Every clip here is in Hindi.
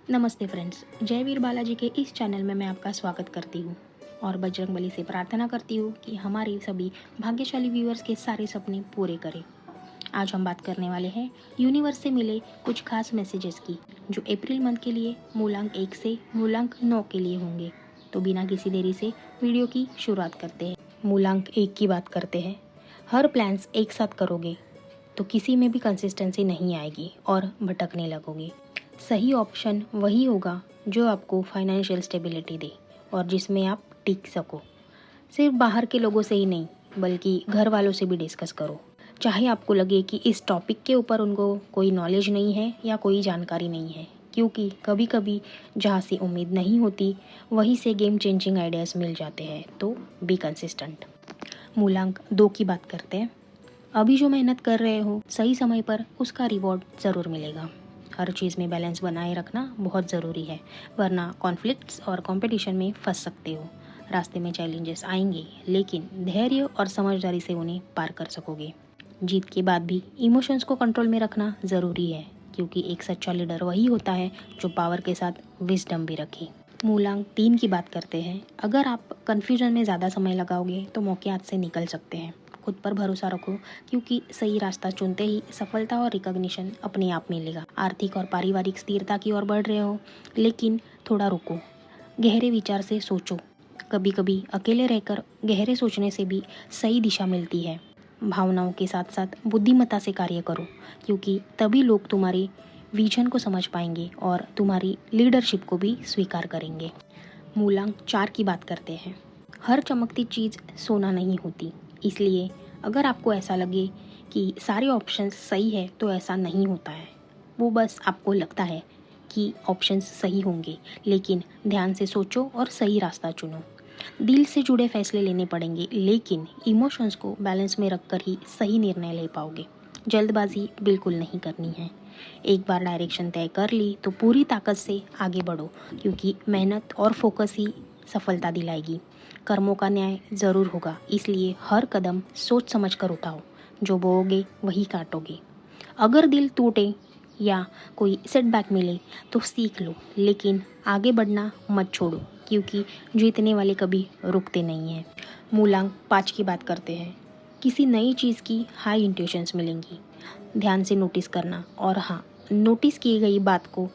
नमस्ते फ्रेंड्स, जय वीर बालाजी के इस चैनल में मैं आपका स्वागत करती हूँ और बजरंगबली से प्रार्थना करती हूँ कि हमारे सभी भाग्यशाली व्यूअर्स के सारे सपने पूरे करें। आज हम बात करने वाले हैं यूनिवर्स से मिले कुछ खास मैसेजेस की, जो अप्रैल मंथ के लिए मूलांक 1 से मूलांक 9 के लिए होंगे। तो बिना किसी देरी से वीडियो की शुरुआत करते हैं। मूलांक 1 की बात करते हैं। हर प्लान्स एक साथ करोगे तो किसी में भी कंसिस्टेंसी नहीं आएगी और भटकने लगोगे। सही ऑप्शन वही होगा जो आपको फाइनेंशियल स्टेबिलिटी दे और जिसमें आप टिक सको। सिर्फ बाहर के लोगों से ही नहीं, बल्कि घर वालों से भी डिस्कस करो। चाहे आपको लगे कि इस टॉपिक के ऊपर उनको कोई नॉलेज नहीं है या कोई जानकारी नहीं है, क्योंकि कभी कभी जहाँ से उम्मीद नहीं होती वहीं से गेम चेंजिंग आइडियाज़ मिल जाते हैं। तो बी कंसिस्टेंट। मूलांक 2 की बात करते हैं। अभी जो मेहनत कर रहे हो, सही समय पर उसका रिवॉर्ड ज़रूर मिलेगा। हर चीज़ में बैलेंस बनाए रखना बहुत ज़रूरी है, वरना कॉन्फ्लिक्ट्स और कंपटीशन में फंस सकते हो। रास्ते में चैलेंजेस आएंगे, लेकिन धैर्य और समझदारी से उन्हें पार कर सकोगे। जीत के बाद भी इमोशंस को कंट्रोल में रखना ज़रूरी है, क्योंकि एक सच्चा लीडर वही होता है जो पावर के साथ विजडम भी रखे। मूलांक 3 की बात करते हैं। अगर आप कन्फ्यूजन में ज़्यादा समय लगाओगे तो मौके हाथ से निकल सकते हैं। खुद पर भरोसा रखो, क्योंकि सही रास्ता चुनते ही सफलता और रिकॉग्निशन अपने आप मिलेगा। आर्थिक और पारिवारिक स्थिरता की ओर बढ़ रहे हो, लेकिन थोड़ा रुको, गहरे विचार से सोचो। कभी कभी अकेले रहकर गहरे सोचने से भी सही दिशा मिलती है। भावनाओं के साथ साथ बुद्धिमत्ता से कार्य करो, क्योंकि तभी लोग तुम्हारी विजन को समझ पाएंगे और तुम्हारी लीडरशिप को भी स्वीकार करेंगे। मूलांक 4 की बात करते हैं। हर चमकती चीज़ सोना नहीं होती, इसलिए अगर आपको ऐसा लगे कि सारे ऑप्शंस सही है तो ऐसा नहीं होता है। वो बस आपको लगता है कि ऑप्शंस सही होंगे, लेकिन ध्यान से सोचो और सही रास्ता चुनो। दिल से जुड़े फैसले लेने पड़ेंगे, लेकिन इमोशंस को बैलेंस में रखकर ही सही निर्णय ले पाओगे। जल्दबाजी बिल्कुल नहीं करनी है। एक बार डायरेक्शन तय कर ली तो पूरी ताकत से आगे बढ़ो, क्योंकि मेहनत और फोकस ही सफलता दिलाएगी। कर्मों का न्याय ज़रूर होगा, इसलिए हर कदम सोच समझ कर उठाओ। जो बोओगे वही काटोगे। अगर दिल टूटे या कोई सेटबैक मिले तो सीख लो, लेकिन आगे बढ़ना मत छोड़ो, क्योंकि जीतने वाले कभी रुकते नहीं हैं। मूलांक 5 की बात करते हैं। किसी नई चीज़ की हाई इंट्यूशंस मिलेंगी। ध्यान से नोटिस करना, और हाँ, नोटिस की गई बात को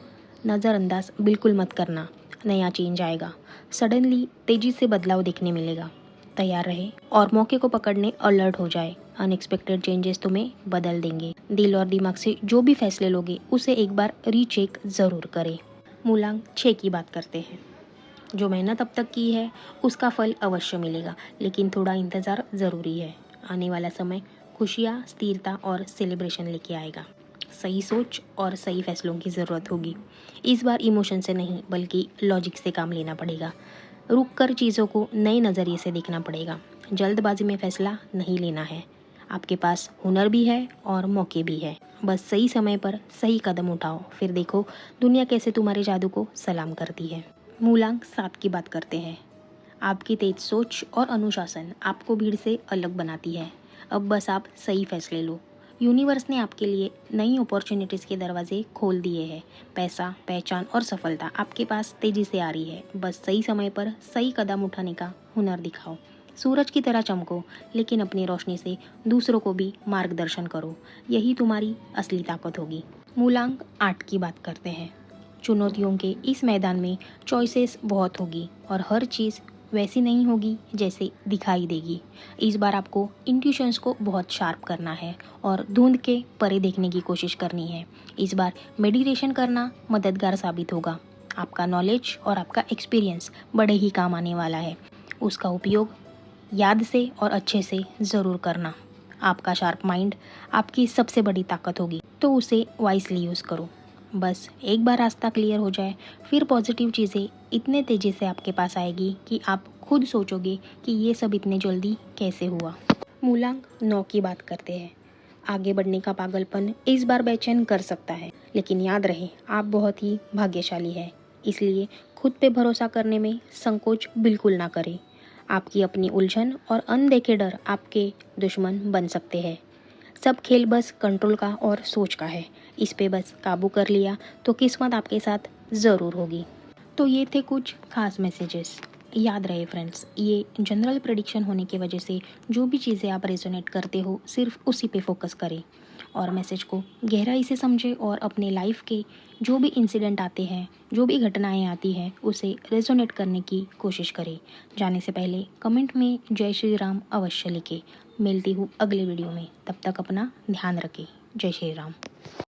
नज़रअंदाज बिल्कुल मत करना। नया चेंज आएगा, सडनली तेज़ी से बदलाव देखने मिलेगा। तैयार रहे और मौके को पकड़ने अलर्ट हो जाए। अनएक्सपेक्टेड चेंजेस तुम्हें बदल देंगे। दिल और दिमाग से जो भी फैसले लोगे उसे एक बार रीचेक ज़रूर करें। मूलांक 6 की बात करते हैं। जो मेहनत अब तक की है उसका फल अवश्य मिलेगा, लेकिन थोड़ा इंतज़ार ज़रूरी है। आने वाला समय खुशियाँ, स्थिरता और सेलिब्रेशन लेके आएगा। सही सोच और सही फैसलों की ज़रूरत होगी। इस बार इमोशन से नहीं, बल्कि लॉजिक से काम लेना पड़ेगा। रुक कर चीज़ों को नए नज़रिए से देखना पड़ेगा। जल्दबाजी में फैसला नहीं लेना है। आपके पास हुनर भी है और मौके भी है। बस सही समय पर सही कदम उठाओ, फिर देखो दुनिया कैसे तुम्हारे जादू को सलाम करती है। मूलांक 7 की बात करते हैं। आपकी तेज सोच और अनुशासन आपको भीड़ से अलग बनाती है। अब बस आप सही फैसले लो। यूनिवर्स ने आपके लिए नई अपॉर्चुनिटीज़ के दरवाजे खोल दिए हैं। पैसा, पहचान और सफलता आपके पास तेज़ी से आ रही है। बस सही समय पर सही कदम उठाने का हुनर दिखाओ। सूरज की तरह चमको, लेकिन अपनी रोशनी से दूसरों को भी मार्गदर्शन करो। यही तुम्हारी असली ताकत होगी। मूलांक 8 की बात करते हैं। चुनौतियों के इस मैदान में चॉइसेस बहुत होगी और हर चीज़ वैसी नहीं होगी जैसे दिखाई देगी। इस बार आपको इंट्यूशंस को बहुत शार्प करना है और धुंध के परे देखने की कोशिश करनी है। इस बार मेडिटेशन करना मददगार साबित होगा। आपका नॉलेज और आपका एक्सपीरियंस बड़े ही काम आने वाला है। उसका उपयोग याद से और अच्छे से ज़रूर करना। आपका शार्प माइंड आपकी सबसे बड़ी ताकत होगी, तो उसे वाइसली यूज़ करो। बस एक बार रास्ता क्लियर हो जाए, फिर पॉजिटिव चीज़ें इतने तेज़ी से आपके पास आएगी कि आप खुद सोचोगे कि ये सब इतने जल्दी कैसे हुआ। मूलांक 9 की बात करते हैं। आगे बढ़ने का पागलपन इस बार बेचैन कर सकता है, लेकिन याद रहे आप बहुत ही भाग्यशाली हैं। इसलिए खुद पे भरोसा करने में संकोच बिल्कुल ना करें। आपकी अपनी उलझन और अनदेखे डर आपके दुश्मन बन सकते हैं। सब खेल बस कंट्रोल का और सोच का है। इस पे बस काबू कर लिया तो किस्मत आपके साथ ज़रूर होगी। तो ये थे कुछ खास मैसेजेस। याद रहे फ्रेंड्स, ये जनरल प्रेडिक्शन होने की वजह से जो भी चीज़ें आप रेजोनेट करते हो सिर्फ उसी पे फोकस करें और मैसेज को गहराई से समझें और अपने लाइफ के जो भी इंसिडेंट आते हैं, जो भी घटनाएं आती हैं, उसे रेजोनेट करने की कोशिश करें। जाने से पहले कमेंट में जय श्री राम अवश्य लिखें। मिलती हूँ अगले वीडियो में, तब तक अपना ध्यान रखें। जय श्री राम।